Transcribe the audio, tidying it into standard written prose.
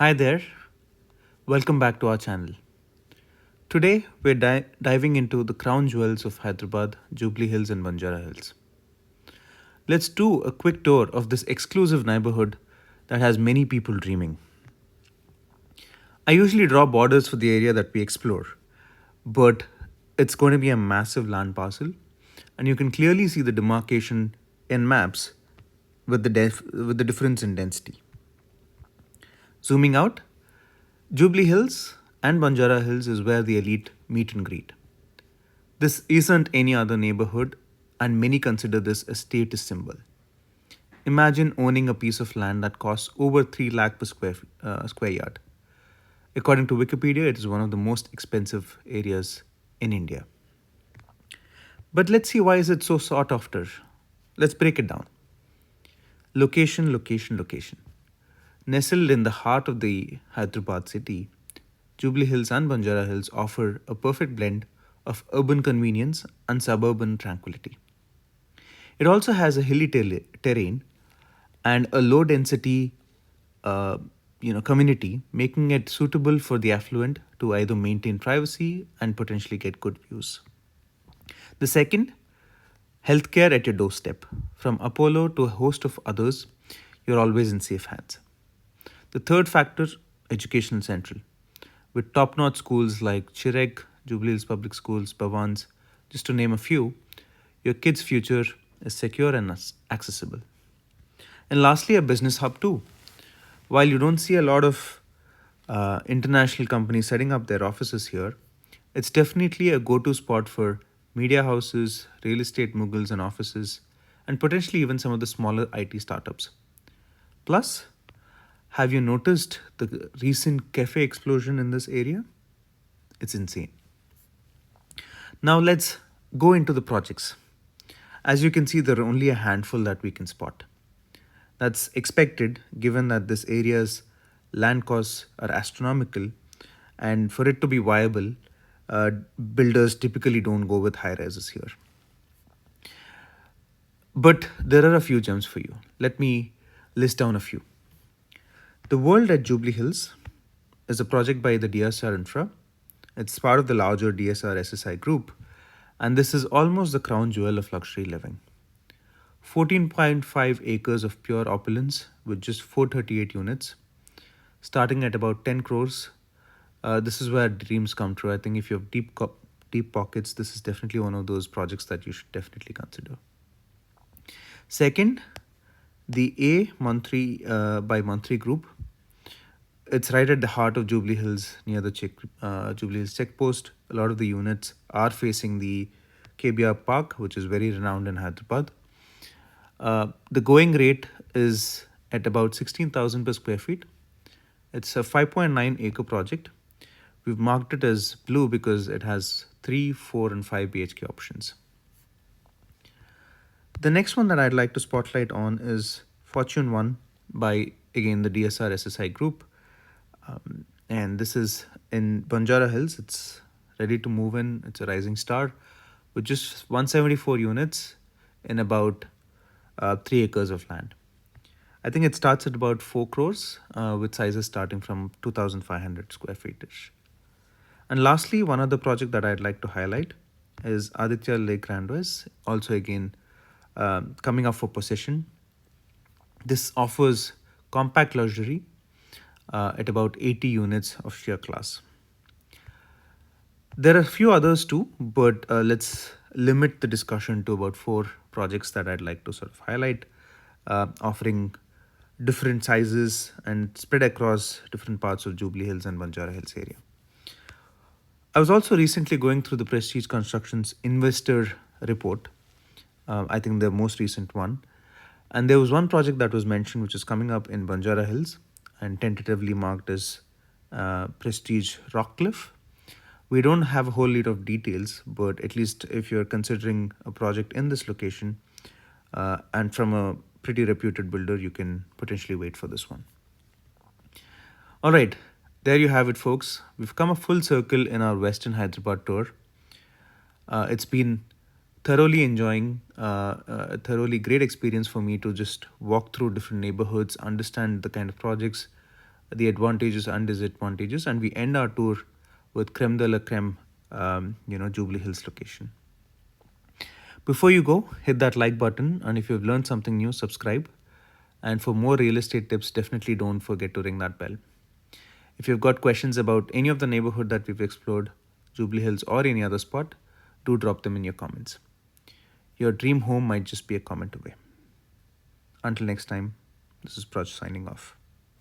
Hi there, welcome back to our channel. Today we're diving into the crown jewels of Hyderabad, Jubilee Hills, and Banjara Hills. Let's do a quick tour of this exclusive neighborhood that has many people dreaming. I usually draw borders for the area that we explore, but it's going to be a massive land parcel, and you can clearly see the demarcation in maps with the difference in density. Zooming out, Jubilee Hills and Banjara Hills is where the elite meet and greet. This isn't any other neighborhood, and many consider this a status symbol. Imagine owning a piece of land that costs over 3 lakh per square yard. According to Wikipedia, it is one of the most expensive areas in India. But let's see, why is it so sought after? Let's break it down. Location, location, location. Nestled in the heart of the Hyderabad city, Jubilee Hills and Banjara Hills offer a perfect blend of urban convenience and suburban tranquility. It also has a hilly terrain and a low density uh, community, making it suitable for the affluent to either maintain privacy and potentially get good views. The second, healthcare at your doorstep. From Apollo to a host of others, you're always in safe hands. The third factor, educational central. With top notch schools like Chirek, Jubilee's Public Schools, Bhavans, just to name a few, your kid's future is secure and accessible. And lastly, a business hub too. While you don't see a lot of international companies setting up their offices here, it's definitely a go to spot for media houses, real estate moguls, and offices, and potentially even some of the smaller IT startups. Plus, have you noticed the recent cafe explosion in this area? It's insane. Now let's go into the projects. As you can see, there are only a handful that we can spot. That's expected given that this area's land costs are astronomical, and for it to be viable, builders typically don't go with high rises here. But there are a few gems for you. Let me list down a few. The World at Jubilee Hills is a project by the DSR Infra. It's part of the larger DSR SSI group, and this is almost the crown jewel of luxury living. 14.5 acres of pure opulence with just 438 units, starting at about 10 crores. This is where dreams come true. I think if you have deep pockets, this is definitely one of those projects that you should definitely consider. Second, the A Mantri by Mantri Group. It's right at the heart of Jubilee Hills, near the Jubilee Hills checkpost. A lot of the units are facing the KBR Park, which is very renowned in Hyderabad. The going rate is at about 16,000 per square feet. It's a 5.9 acre project. We've marked it as blue because it has 3, 4, and 5 BHK options. The next one that I'd like to spotlight on is Fortune 1 by, again, the DSR SSI group. And this is in Banjara Hills. It's ready to move in. It's a rising star with just 174 units in about 3 acres of land. I think it starts at about 4 crores with sizes starting from 2,500 square feet ish. And lastly, one other project that I'd like to highlight is Aditya Lake Grandwise, also again coming up for possession. This offers compact luxury at about 80 units of sheer class. There are a few others too, but let's limit the discussion to about 4 projects that I'd like to sort of highlight, offering different sizes and spread across different parts of Jubilee Hills and Banjara Hills area. I was also recently going through the Prestige Construction's investor report, I think the most recent one. And there was one project that was mentioned which is coming up in Banjara Hills and tentatively marked as Prestige Rockcliffe. We don't have a whole lot of details, but at least if you're considering a project in this location and from a pretty reputed builder, you can potentially wait for this one. All right, there you have it, folks. We've come a full circle in our Western Hyderabad tour. It's been thoroughly enjoying, a thoroughly great experience for me to just walk through different neighborhoods, understand the kind of projects the advantages and disadvantages, and we end our tour with creme de la creme, Jubilee Hills location. Before you go, hit that like button, and if you've learned something new, subscribe. And for more real estate tips, definitely don't forget to ring that bell. If you've got questions about any of the neighborhood that we've explored, Jubilee Hills or any other spot, do drop them in your comments. Your dream home might just be a comment away. Until next time, this is Praj signing off.